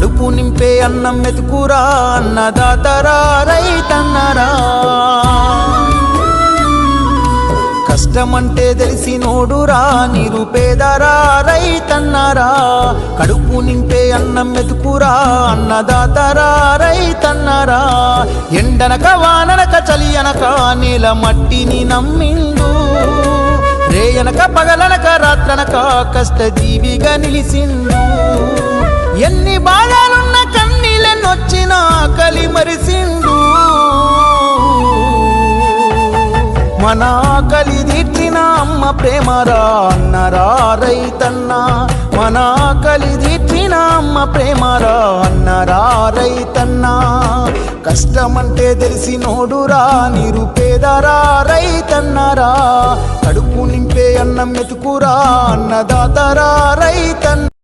కడుపు నింపే అన్నం మెతుకురా అన్నదాతరా రైతన్నరా కష్టమంటే తెలిసినోడురా నిరుపేదరా రైతన్నరా కడుపు నింపే అన్నం మెతుకురా అన్నదాతరా రైతన్నరా ఎండనక వాననక చలి అనక నేల మట్టిని నమ్మిండు రేయనక పగలనక రాత్రనక కష్టజీవిగా నిలిసిండు ఎన్ని బాధలున్న కన్నీళ్ళనొచ్చినా ఆకలి మరిసిండు మన ఆకలి తీర్చిన అమ్మ ప్రేమరా అన్నరా రైతన్న మన ఆకలి తీర్చిన అమ్మ ప్రేమరా అన్నరా రైతన్న కష్టమంటే తెలిసినోడురా నిరుపేదరా రైతన్నరా కడుపు నింపే అన్నం మెతుకురా అన్నదాతరా రైతన్న